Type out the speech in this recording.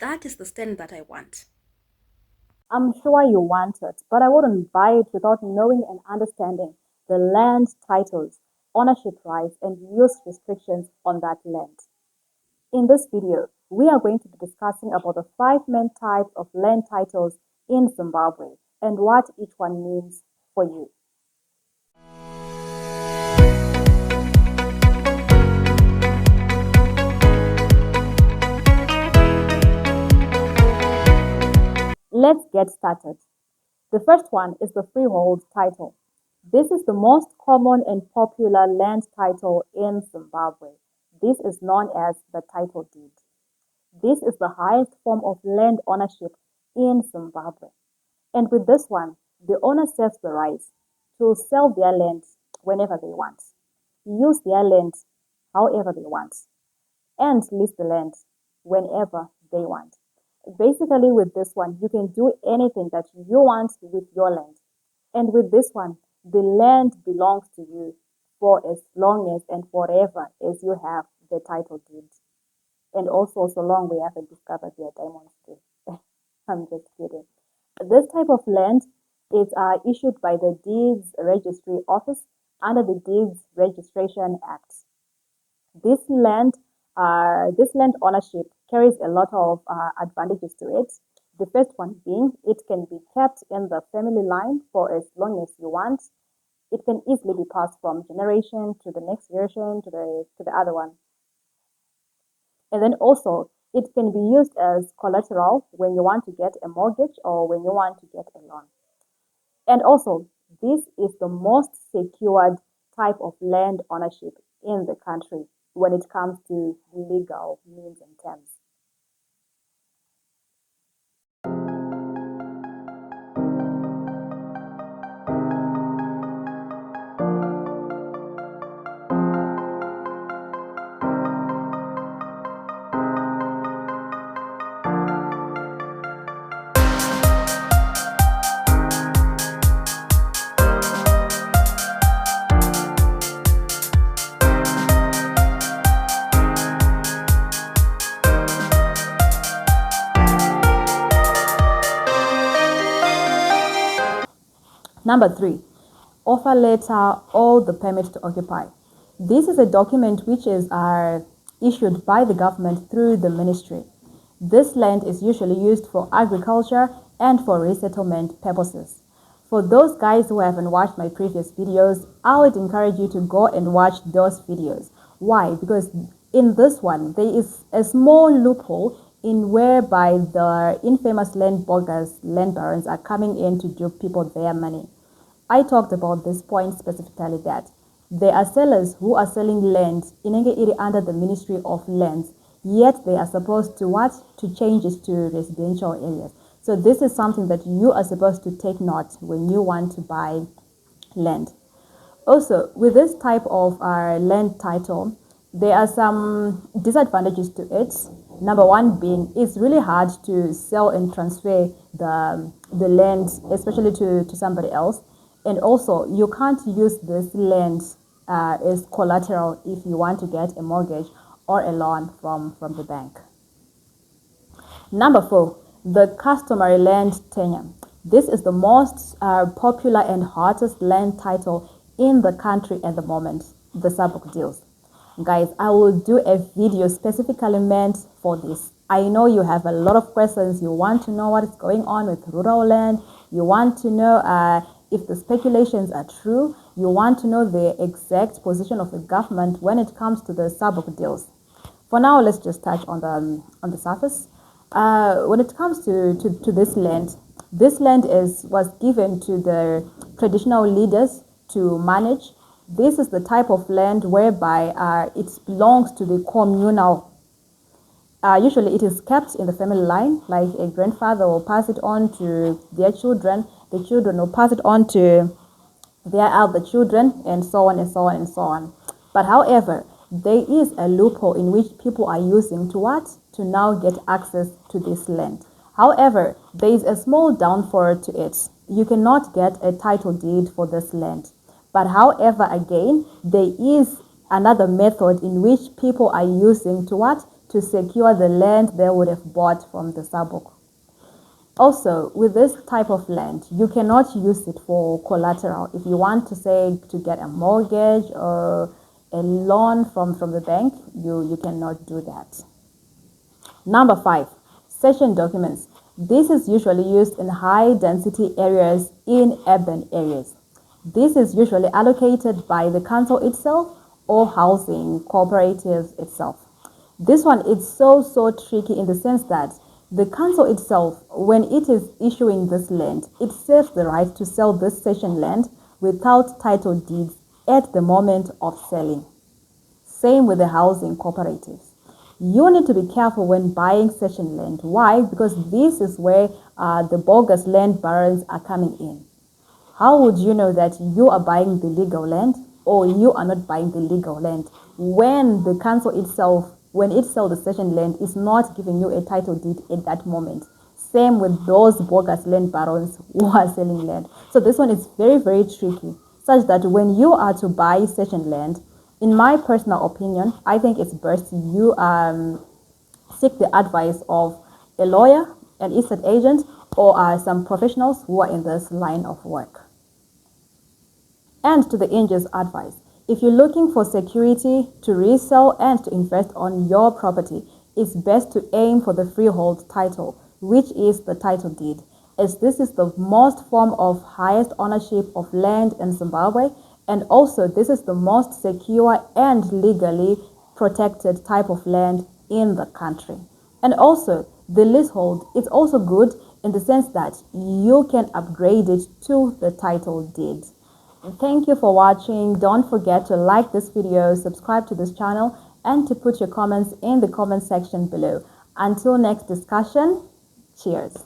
that is the stand that I want. I'm sure you want it, but I wouldn't buy it without knowing and understanding the land titles, ownership rights, and use restrictions on that land. In this video, we are going to be discussing about the five main types of land titles in Zimbabwe and what each one means for you. Let's get started. The first one is the freehold title. This is the most common and popular land title in Zimbabwe. This is known as the title deed. This is the highest form of land ownership in Zimbabwe. And with this one, the owner serves the right to sell their land whenever they want, use their land however they want, and lease the land whenever they want. Basically, with this one, you can do anything that you want with your land. And with this one, the land belongs to you for as long as and forever as you have the title deed. And also, so long we haven't discovered their diamonds too. I'm just kidding. This type of land is issued by the Deeds Registry Office under the Deeds Registration Act. This land, this land ownership carries a lot of advantages to it. The first one being it can be kept in the family line for as long as you want. It can easily be passed from generation to the next generation to the other one. And then also it can be used as collateral when you want to get a mortgage or when you want to get a loan. And also, this is the most secured type of land ownership in the country when it comes to legal means and terms. Number 3, offer letter or the permit to occupy. This is a document which is issued by the government through the ministry. This land is usually used for agriculture and for resettlement purposes. For those guys who haven't watched my previous videos, I would encourage you to go and watch those videos. Why? Because in this one, there is a small loophole in whereby the infamous land boggers, land barons are coming in to dupe people their money. I talked about this point specifically that there are sellers who are selling land in under the Ministry of Lands, yet they are supposed to what? To change it to residential areas. So this is something that you are supposed to take note when you want to buy land. Also, with this type of land title, there are some disadvantages to it. Number one being it's really hard to sell and transfer the land, especially to somebody else. And also, you can't use this land as collateral if you want to get a mortgage or a loan from the bank. Number 4, the customary land tenure. This is the most popular and hottest land title in the country at the moment, the Sabok deals. Guys, I will do a video specifically meant for this. I know you have a lot of questions. You want to know what is going on with rural land. You want to know if the speculations are true. You want to know the exact position of the government when it comes to the Sabok deals. For now, let's just touch on the surface. When it comes to this land was given to the traditional leaders to manage. This is the type of land whereby it belongs to the communal. Usually it is kept in the family line, like a grandfather will pass it on to their children, the children will pass it on to their other children, and so on and so on and so on. But however, there is a loophole in which people are using to what? To now get access to this land. However, there is a small downfall to it. You cannot get a title deed for this land. But however, again, there is another method in which people are using to what? to secure the land they would have bought from the sabok. Also, with this type of land, you cannot use it for collateral. If you want to say to get a mortgage or a loan from the bank, you cannot do that. Number 5, cession documents. This is usually used in high density areas in urban areas. This is usually allocated by the council itself or housing cooperatives itself. This one is so tricky in the sense that the council itself, when it is issuing this land, it saves the right to sell this cession land without title deeds at the moment of selling. Same with the housing cooperatives. You need to be careful when buying cession land. Why? Because this is where the bogus land barons are coming in. How would you know that you are buying the legal land or you are not buying the legal land when the council itself, when it sells the cession land, is not giving you a title deed at that moment? Same with those bogus land barons who are selling land. So this one is very tricky, such that when you are to buy cession land, in my personal opinion, I think it's best you seek the advice of a lawyer, an estate agent, or some professionals who are in this line of work. And to the angel's advice, if you're looking for security to resell and to invest on your property, it's best to aim for the freehold title, which is the title deed, as this is the most form of highest ownership of land in Zimbabwe, and also this is the most secure and legally protected type of land in the country. And also the leasehold is also good in the sense that you can upgrade it to the title deed. Thank you for watching. Don't forget to like this video, subscribe to this channel, and to put your comments in the comment section below. Until next discussion, cheers.